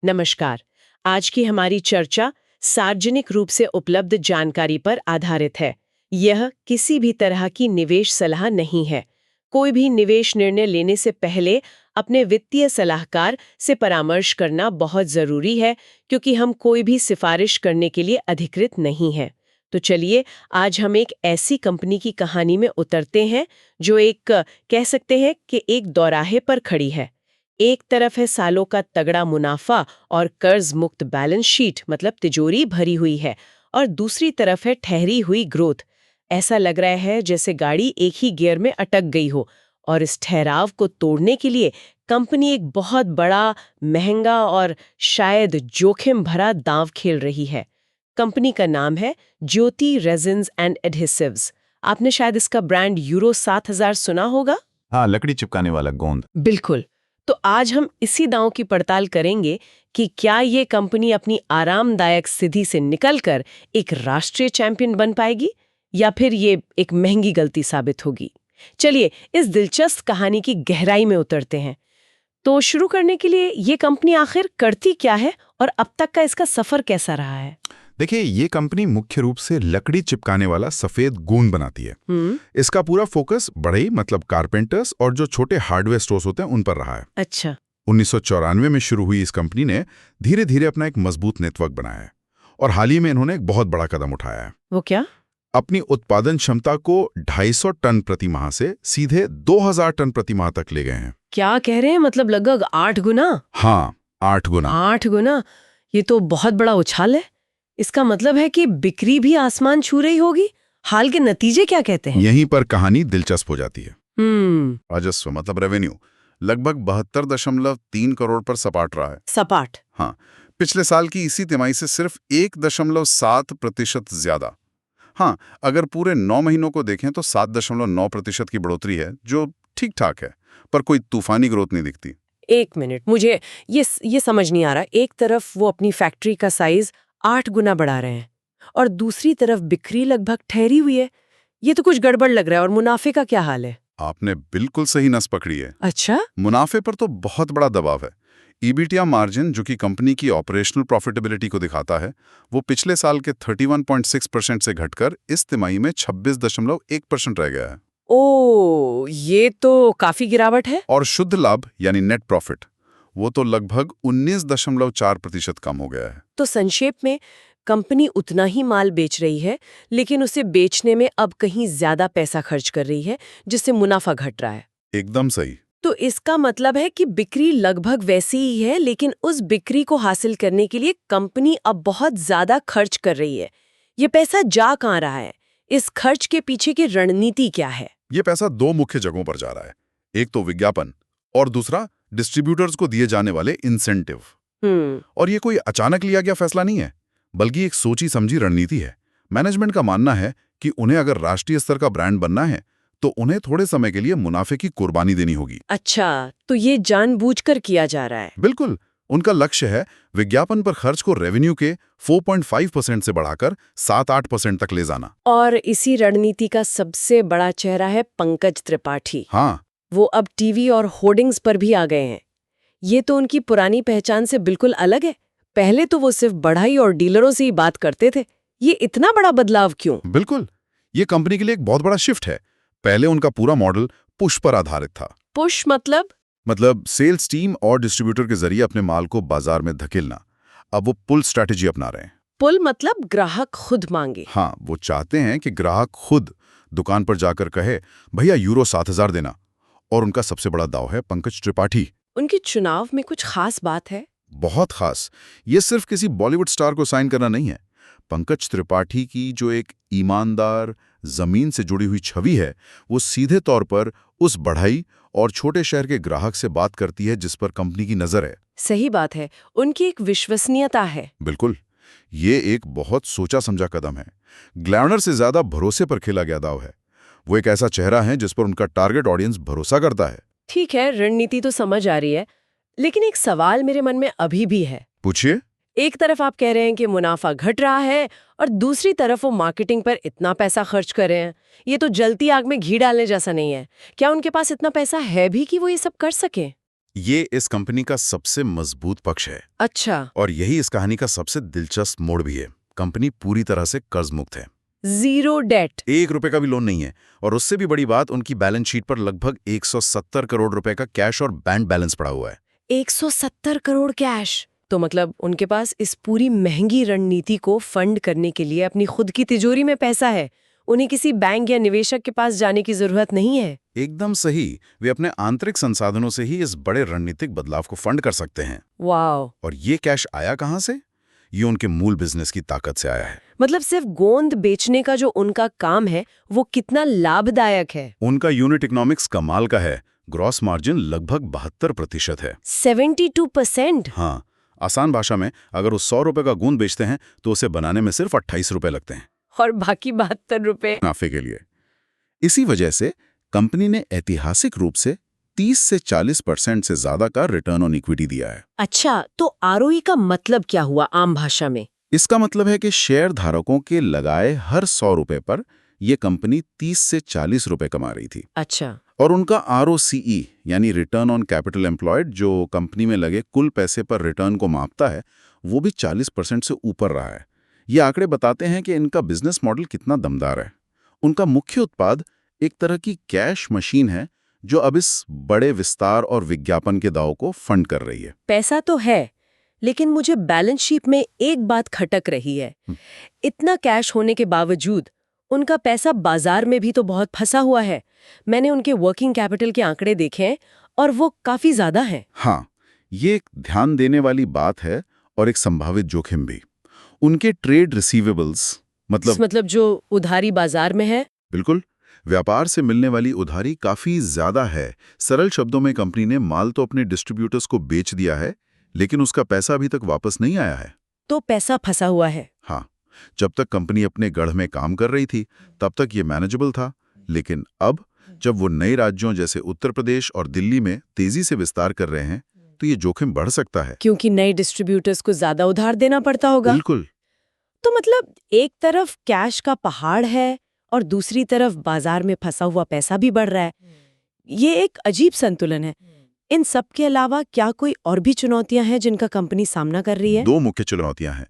नमस्कार। आज की हमारी चर्चा सार्वजनिक रूप से उपलब्ध जानकारी पर आधारित है। यह किसी भी तरह की निवेश सलाह नहीं है। कोई भी निवेश निर्णय लेने से पहले अपने वित्तीय सलाहकार से परामर्श करना बहुत जरूरी है, क्योंकि हम कोई भी सिफारिश करने के लिए अधिकृत नहीं है। तो चलिए, आज हम एक ऐसी कंपनी की कहानी में उतरते हैं जो कह सकते हैं कि एक दौराहे पर खड़ी है। एक तरफ है सालों का तगड़ा मुनाफा और कर्ज मुक्त बैलेंस शीट, मतलब तिजोरी भरी हुई है, और दूसरी तरफ है ठहरी हुई ग्रोथ। ऐसा लग रहा है जैसे गाड़ी एक ही गियर में अटक गई हो, और इस ठहराव को तोड़ने के लिए कंपनी एक बहुत बड़ा, महंगा और शायद जोखिम भरा दांव खेल रही है। कंपनी का नाम है ज्योति रेजिन्स एंड एडहेसिव्स। आपने शायद इसका ब्रांड यूरो 7000 सुना होगा। हाँ, लकड़ी चिपकाने वाला गोंद। बिल्कुल। तो आज हम इसी दांव की पड़ताल करेंगे कि क्या ये कंपनी अपनी आरामदायक स्थिति से निकलकर एक राष्ट्रीय चैंपियन बन पाएगी, या फिर ये एक महंगी गलती साबित होगी। चलिए, इस दिलचस्प कहानी की गहराई में उतरते हैं। तो शुरू करने के लिए, ये कंपनी आखिर करती क्या है और अब तक का इसका सफर कैसा रहा है? देखिए, ये कंपनी मुख्य रूप से लकड़ी चिपकाने वाला सफेद गोंद बनाती है। इसका पूरा फोकस बढ़ई मतलब कारपेंटर्स और जो छोटे हार्डवेयर स्टोर्स होते हैं उन पर रहा है। अच्छा। 1994 में शुरू हुई इस कंपनी ने धीरे धीरे अपना एक मजबूत नेटवर्क बनाया है, और हाल ही में इन्होंने एक बहुत बड़ा कदम उठाया है। वो क्या? अपनी उत्पादन क्षमता को 250 टन प्रति माह से सीधे 2000 टन प्रति माह तक ले गए हैं। क्या कह रहे हैं? मतलब लगभग 8 गुना? हाँ, 8 गुना। 8 गुना? ये तो बहुत बड़ा उछाल है। इसका मतलब है कि बिक्री भी आसमान छू रही होगी। हाल के नतीजे क्या कहते हैं? यहीं पर कहानी दिलचस्प हो जाती है। हम्म। राजस्व मतलब रेवेन्यू लगभग 72.3 करोड़ पर सपाट रहा है। सपाट? हाँ, पिछले साल की इसी तिमाही से सिर्फ 1.7% ज्यादा। हाँ, अगर पूरे 9 महीनों को देखें तो 7.9% की बढ़ोतरी है, जो ठीक ठाक है, पर कोई तूफानी ग्रोथ नहीं दिखती। एक मिनट, मुझे ये समझ नहीं आ रहा। एक तरफ वो अपनी फैक्ट्री का साइज 8 गुना बढ़ा रहे हैं, और दूसरी तरफ बिक्री लगभग ठहरी हुई है। ये तो कुछ गड़बड़ लग रहा है। और मुनाफे का क्या हाल है? आपने बिल्कुल सही नस पकड़ी है। अच्छा। मुनाफे पर तो बहुत बड़ा दबाव है। ईबीटीआ मार्जिन, जो कि कंपनी की ऑपरेशनल प्रॉफिटेबिलिटी को दिखाता है, वो पिछले साल के 31.6% से घटकर इस तिमाही में 26.1% रह गया है। ओ, ये तो काफी गिरावट है। और शुद्ध लाभ यानी नेट प्रॉफिट, वो तो लगभग 19.4% कम हो गया है। तो संक्षेप में, कंपनी उतना ही माल बेच रही है, लेकिन उसे बेचने में अब कहीं ज्यादा पैसा खर्च कर रही है, जिससे मुनाफा घट रहा है। एकदम सही। तो इसका मतलब है कि बिक्री लगभग वैसी ही है, लेकिन उस बिक्री को हासिल करने के लिए कंपनी अब बहुत ज्यादा खर्च कर रही है। ये पैसा जा कहाँ रहा है? इस खर्च के पीछे की रणनीति क्या है? ये पैसा 2 मुख्य जगहों पर जा रहा है। एक तो विज्ञापन, और दूसरा डिस्ट्रीब्यूटर्स को दिए जाने वाले इंसेंटिव। और ये कोई अचानक लिया गया फैसला नहीं है, बल्कि एक सोची समझी रणनीति है। मैनेजमेंट का मानना है कि उन्हें अगर राष्ट्रीय स्तर का ब्रांड बनना है, तो उन्हें थोड़े समय के लिए मुनाफे की कुर्बानी देनी होगी। अच्छा, तो ये जानबूझकर किया जा रहा है? बिल्कुल। उनका लक्ष्य है विज्ञापन पर खर्च को रेवेन्यू के 4.5% से बढ़ाकर 7-8% तक ले जाना। और इसी रणनीति का सबसे बड़ा चेहरा है पंकज त्रिपाठी। हाँ, वो अब टीवी और होर्डिंग्स पर भी आ गए हैं। ये तो उनकी पुरानी पहचान से बिल्कुल अलग है। पहले तो वो सिर्फ बढ़ई और डीलरों से ही बात करते थे। ये इतना बड़ा बदलाव क्यों? बिल्कुल। ये कंपनी के लिए एक बहुत बड़ा शिफ्ट है। पहले उनका पूरा मॉडल पुश पर आधारित था। पुश मतलब? मतलब सेल्स टीम और डिस्ट्रीब्यूटर के जरिए अपने माल को बाजार में धकेलना। अब वो पुल स्ट्रैटेजी अपना रहे हैं। पुल मतलब ग्राहक खुद मांगे? हाँ, वो चाहते हैं कि ग्राहक खुद दुकान पर जाकर कहे, भैया यूरो 7000 देना। और उनका सबसे बड़ा दाव है पंकज त्रिपाठी। उनके चुनाव में कुछ खास बात है? बहुत खास। ये सिर्फ किसी बॉलीवुड स्टार को साइन करना नहीं है। पंकज त्रिपाठी की जो एक ईमानदार, जमीन से जुड़ी हुई छवि है, वो सीधे तौर पर उस बढ़ई और छोटे शहर के ग्राहक से बात करती है जिस पर कंपनी की नजर है। सही बात है। उनकी एक विश्वसनीयता है। बिल्कुल। ये एक बहुत सोचा समझा कदम है। ग्लैमर से ज्यादा भरोसे पर खेला गया दाव है। वो एक ऐसा चेहरा है जिस पर उनका टारगेट ऑडियंस भरोसा करता है। ठीक है, रणनीति तो समझ आ रही है, लेकिन एक सवाल मेरे मन में अभी भी है। पूछिए। एक तरफ आप कह रहे हैं कि मुनाफा घट रहा है, और दूसरी तरफ वो मार्केटिंग पर इतना पैसा खर्च कर रहे हैं। ये तो जलती आग में घी डालने जैसा नहीं है। क्या उनके पास इतना पैसा है भी कि वो ये सब कर सके? ये इस कंपनी का सबसे मजबूत पक्ष है अच्छा। और यही इस कहानी का सबसे दिलचस्प मोड़ भी है। कंपनी पूरी तरह से कर्ज मुक्त है, 0 डेट। 1 रुपए का भी लोन नहीं है। और उससे भी बड़ी बात, उनकी बैलेंस शीट पर लगभग 170 करोड़ रुपए का कैश और बैंक बैलेंस पड़ा हुआ है। 170 करोड़ कैश। तो मतलब उनके पास इस पूरी महंगी रणनीति को फंड करने के लिए अपनी खुद की तिजोरी में पैसा है। उन्हें किसी बैंक या निवेशक के पास जाने की जरूरत नहीं है। एकदम सही। वे अपने आंतरिक संसाधनों से ही इस बड़े रणनीतिक बदलाव को फंड कर सकते हैं। वाह। और ये कैश आया कहां से? ये उनके मूल बिजनेस की ताकत से आया है। मतलब सिर्फ गोंद बेचने का जो उनका काम है वो कितना लाभदायक है। उनका यूनिट इकोनॉमिक्स कमाल का है। ग्रॉस मार्जिन लगभग 72% है। 72%। हाँ, आसान भाषा में अगर वो 100 रुपए का गोंद बेचते हैं तो उसे बनाने में सिर्फ 28 रुपए लगते हैं, और बाकी 72 रुपए मुनाफे के लिए। इसी वजह से कंपनी ने ऐतिहासिक रूप से 30 से 40% से ज्यादा का रिटर्न ऑन इक्विटी दिया है। अच्छा, तो आरओई का मतलब क्या हुआ आम भाषा में? इसका मतलब है कि शेयर धारकों के लगाए हर 100 रुपए पर यह कंपनी 30 से 40 रुपए कमा रही थी। अच्छा। और उनका आरओसीई यानी रिटर्न ऑन कैपिटल एम्प्लॉयड, जो कंपनी में लगे कुल पैसे पर रिटर्न को मापता है, वो भी 40% से ऊपर रहा है। ये आंकड़े बताते हैं कि इनका बिजनेस मॉडल कितना दमदार है। उनका मुख्य उत्पाद एक तरह की कैश मशीन है जो अब इस बड़े विस्तार और विज्ञापन के दाव को फंड कर रही है। पैसा तो है, लेकिन मुझे बैलेंस शीट में एक बात खटक रही है। इतना कैश होने के बावजूद उनका पैसा बाजार में भी तो बहुत फंसा हुआ है। मैंने उनके वर्किंग कैपिटल के आंकड़े देखे हैं और वो काफी ज्यादा हैं। हाँ, ये एक ध्यान देने वाली बात है और एक संभावित जोखिम भी। उनके ट्रेड रिसीवेबल्स मतलब जो उधारी बाजार में है। बिल्कुल, व्यापार से मिलने वाली उधारी काफी ज्यादा है। सरल शब्दों में कंपनी ने माल तो अपने डिस्ट्रीब्यूटर्स को बेच दिया है, लेकिन उसका पैसा अभी तक वापस नहीं आया है। तो पैसा फंसा हुआ है। हाँ, जब तक कंपनी अपने गढ़ में काम कर रही थी तब तक ये मैनेजेबल था, लेकिन अब जब वो नए राज्यों जैसे उत्तर प्रदेश और दिल्ली में तेजी से विस्तार कर रहे हैं तो ये जोखिम बढ़ सकता है। क्योंकि नए डिस्ट्रीब्यूटर्स को ज्यादा उधार देना पड़ता होगा। बिल्कुल। तो मतलब एक तरफ कैश का पहाड़ है और दूसरी तरफ बाजार में फंसा हुआ पैसा भी बढ़ रहा है। ये एक अजीब संतुलन है। इन सब के अलावा क्या कोई और भी चुनौतियां हैं जिनका कंपनी सामना कर रही है? 2 मुख्य चुनौतियां हैं।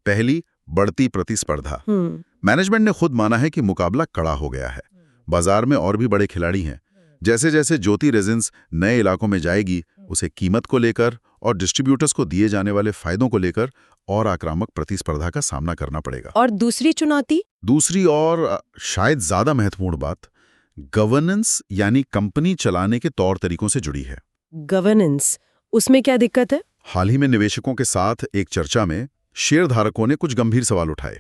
पहली, बढ़ती प्रतिस्पर्धा। मैनेजमेंट ने खुद माना है कि मुकाबला कड़ा हो गया है। बाजार में और भी बड़े खिलाड़ी हैं। जैसे जैसे ज्योति रेजिन्स नए इलाकों में जाएगी, उसे कीमत को लेकर और डिस्ट्रीब्यूटर्स को दिए जाने वाले फायदों को लेकर और आक्रामक प्रतिस्पर्धा का सामना करना पड़ेगा। और दूसरी चुनौती? दूसरी और शायद ज्यादा महत्वपूर्ण बात, गवर्नेंस यानी कंपनी चलाने के तौर तरीकों से जुड़ी है। गवर्नेंस, उसमें क्या दिक्कत है? हाल ही में निवेशकों के साथ एक चर्चा में शेयरधारकों ने कुछ गंभीर सवाल उठाए।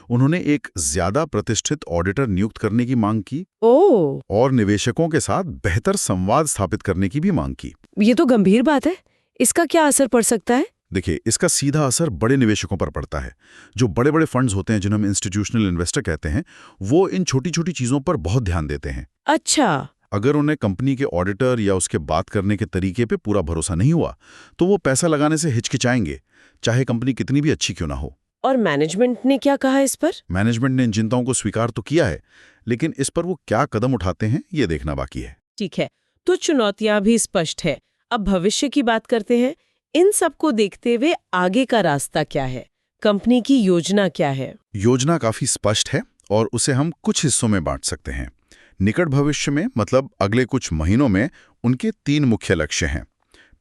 उन्होंने एक ज्यादा प्रतिष्ठित ऑडिटर नियुक्त करने की मांग की और निवेशकों के साथ बेहतर संवाद स्थापित करने की भी मांग की। ये तो गंभीर बात है। इसका क्या असर पड़ सकता है? देखिए, इसका सीधा असर बड़े निवेशकों पर पड़ता है। जो बड़े बड़े फंड्स होते हैं, जिन्हें हम इंस्टीट्यूशनल इन्वेस्टर कहते हैं, वो इन छोटी छोटी चीजों पर बहुत ध्यान देते हैं। अच्छा। अगर उन्हें कंपनी के ऑडिटर या उसके बात करने के तरीके पे पूरा भरोसा नहीं हुआ तो वो पैसा लगाने से हिचकिचाएंगे, चाहे कंपनी कितनी भी अच्छी क्यों ना हो। और मैनेजमेंट ने क्या कहा इस पर? मैनेजमेंट ने इन चिंताओं को स्वीकार तो किया है, लेकिन इस पर वो क्या कदम उठाते हैं ये देखना बाकी है। ठीक है, तो चुनौतियां भी स्पष्ट है। अब भविष्य की बात करते हैं। इन सब को देखते हुए आगे का रास्ता क्या है? कंपनी की योजना क्या है? योजना काफी स्पष्ट है और उसे हम कुछ हिस्सों में बांट सकते हैं। निकट भविष्य में, मतलब अगले कुछ महीनों में, उनके 3 मुख्य लक्ष्य हैं।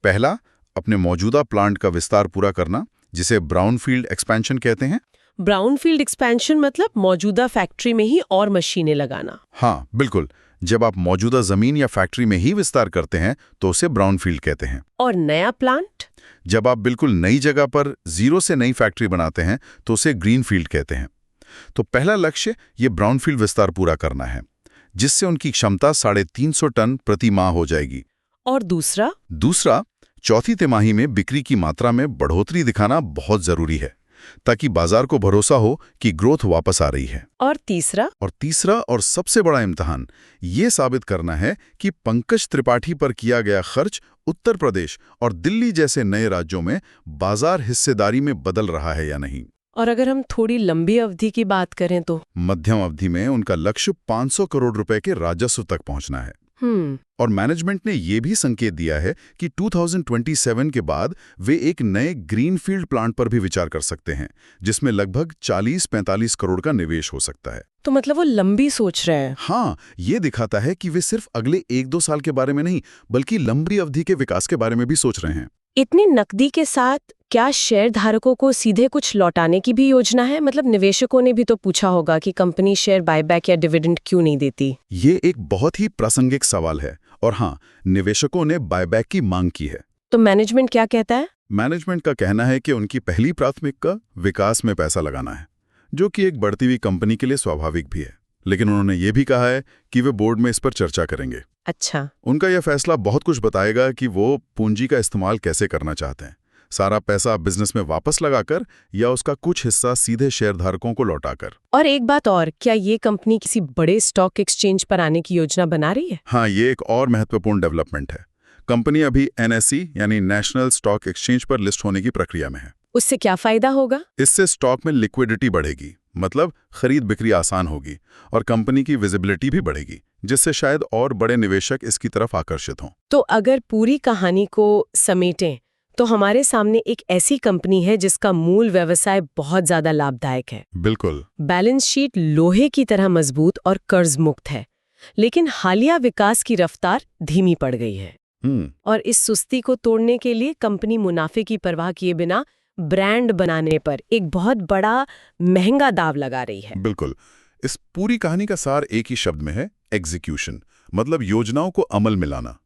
पहला, अपने मौजूदा प्लांट का विस्तार पूरा करना, जिसे ब्राउनफील्ड एक्सपेंशन कहते हैं। ब्राउनफील्ड एक्सपेंशन मतलब मौजूदा फैक्ट्री में ही और मशीनें लगाना। हाँ, बिल्कुल। जब आप मौजूदा जमीन या फैक्ट्री में ही विस्तार करते हैं तो उसे ब्राउनफील्ड कहते हैं। और नया प्लांट? जब आप बिल्कुल नई जगह पर जीरो से नई फैक्ट्री बनाते हैं तो उसे ग्रीनफील्ड कहते हैं। तो पहला लक्ष्य ये ब्राउनफील्ड विस्तार पूरा करना है, जिससे उनकी क्षमता 350 टन प्रति माह हो जाएगी। और दूसरा, चौथी तिमाही में बिक्री की मात्रा में बढ़ोतरी दिखाना बहुत जरूरी है, ताकि बाजार को भरोसा हो कि ग्रोथ वापस आ रही है। और तीसरा और सबसे बड़ा इम्तिहान ये साबित करना है कि पंकज त्रिपाठी पर किया गया खर्च उत्तर प्रदेश और दिल्ली जैसे नए राज्यों में बाजार हिस्सेदारी में बदल रहा है या नहीं। और अगर हम थोड़ी लंबी अवधि की बात करें तो? मध्यम अवधि में उनका लक्ष्य 500 करोड़ रुपए के राजस्व तक पहुंचना है। और मैनेजमेंट ने ये भी संकेत दिया है कि 2027 के बाद वे एक नए ग्रीनफील्ड प्लांट पर भी विचार कर सकते हैं, जिसमें लगभग 40-45 करोड़ का निवेश हो सकता है। तो मतलब वो लंबी सोच रहे हैं। हाँ, ये दिखाता है कि वे सिर्फ अगले 1-2 साल के बारे में नहीं, बल्कि लंबी अवधि के विकास के बारे में भी सोच रहे हैं। इतनी नकदी के साथ क्या शेयर धारकों को सीधे कुछ लौटाने की भी योजना है? मतलब निवेशकों ने भी तो पूछा होगा कि कंपनी शेयर बायबैक या डिविडेंड क्यों नहीं देती। ये एक बहुत ही प्रासंगिक सवाल है और हाँ, निवेशकों ने बायबैक की मांग की है। तो मैनेजमेंट क्या कहता है? मैनेजमेंट का कहना है कि उनकी पहली प्राथमिकता विकास में पैसा लगाना है, जो कि एक बढ़ती हुई कंपनी के लिए स्वाभाविक भी है। लेकिन उन्होंने ये भी कहा है कि वे बोर्ड में इस पर चर्चा करेंगे। अच्छा। उनका यह फैसला बहुत कुछ बताएगा कि वो पूंजी का इस्तेमाल कैसे करना चाहते हैं, सारा पैसा बिजनेस में वापस लगाकर या उसका कुछ हिस्सा सीधे शेयरधारकों को लौटाकर। और एक बात और, क्या ये कंपनी किसी बड़े स्टॉक एक्सचेंज पर आने की योजना बना रही है? हाँ, ये एक और महत्वपूर्ण डेवलपमेंट है। कंपनी अभी NSE यानी नेशनल स्टॉक एक्सचेंज पर लिस्ट होने की प्रक्रिया में है। उससे क्या फायदा होगा? इससे स्टॉक में लिक्विडिटी बढ़ेगी, मतलब खरीद बिक्री आसान होगी, और कंपनी की विजिबिलिटी भी बढ़ेगी, जिससे शायद और बड़े निवेशक इसकी तरफ आकर्षित हों। तो अगर पूरी कहानी को समेटें तो हमारे सामने एक ऐसी कंपनी है जिसका मूल व्यवसाय बहुत ज्यादा लाभदायक है। बिल्कुल। बैलेंस शीट लोहे की तरह मजबूत और कर्ज मुक्त है, लेकिन हालिया विकास की रफ्तार धीमी पड़ गई है। और इस सुस्ती को तोड़ने के लिए कंपनी मुनाफे की परवाह किए बिना ब्रांड बनाने पर एक बहुत बड़ा महंगा दाव लगा रही है। बिल्कुल। इस पूरी कहानी का सार एक ही शब्द में है, एग्जीक्यूशन, मतलब योजनाओं को अमल में लाना।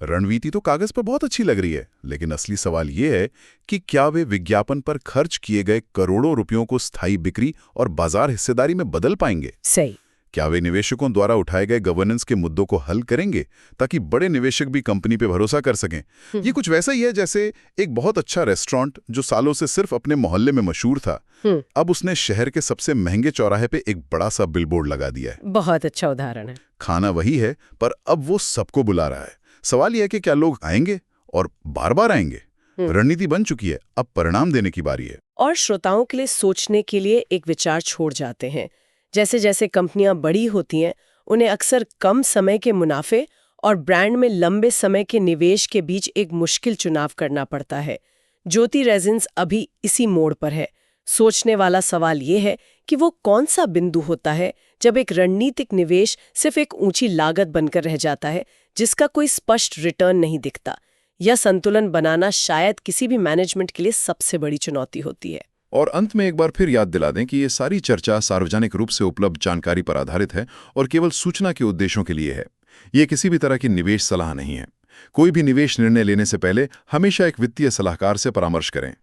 रणनीति तो कागज पर बहुत अच्छी लग रही है, लेकिन असली सवाल ये है कि क्या वे विज्ञापन पर खर्च किए गए करोड़ों रुपयों को स्थायी बिक्री और बाजार हिस्सेदारी में बदल पाएंगे? सही। क्या वे निवेशकों द्वारा उठाए गए गवर्नेंस के मुद्दों को हल करेंगे ताकि बड़े निवेशक भी कंपनी पे भरोसा कर सकें? ये कुछ वैसा ही है जैसे एक बहुत अच्छा रेस्टोरेंट जो सालों से सिर्फ अपने मोहल्ले में मशहूर था, अब उसने शहर के सबसे महंगे चौराहे पे एक बड़ा सा बिलबोर्ड लगा दिया है। बहुत अच्छा उदाहरण है। खाना वही है, पर अब वो सबको बुला रहा है। सवाल यह है कि क्या लोग आएंगे और बार बार आएंगे? रणनीति बन चुकी है, अब परिणाम देने की बारी है। और श्रोताओं के लिए सोचने के लिए एक विचार छोड़ जाते हैं। जैसे जैसे कंपनियां बड़ी होती हैं, उन्हें अक्सर कम समय के मुनाफे और ब्रांड में लंबे समय के निवेश के बीच एक मुश्किल चुनाव करना पड़ता है। ज्योति रेजिन्स अभी इसी मोड़ पर है। सोचने वाला सवाल ये है कि वो कौन सा बिंदु होता है जब एक रणनीतिक निवेश सिर्फ एक ऊंची लागत बनकर रह जाता है जिसका कोई स्पष्ट रिटर्न नहीं दिखता। यह संतुलन बनाना शायद किसी भी मैनेजमेंट के लिए सबसे बड़ी चुनौती होती है। और अंत में एक बार फिर याद दिला दें कि ये सारी चर्चा सार्वजनिक रूप से उपलब्ध जानकारी पर आधारित है और केवल सूचना के उद्देश्यों के लिए है। ये किसी भी तरह की निवेश सलाह नहीं है। कोई भी निवेश निर्णय लेने से पहले हमेशा एक वित्तीय सलाहकार से परामर्श करें।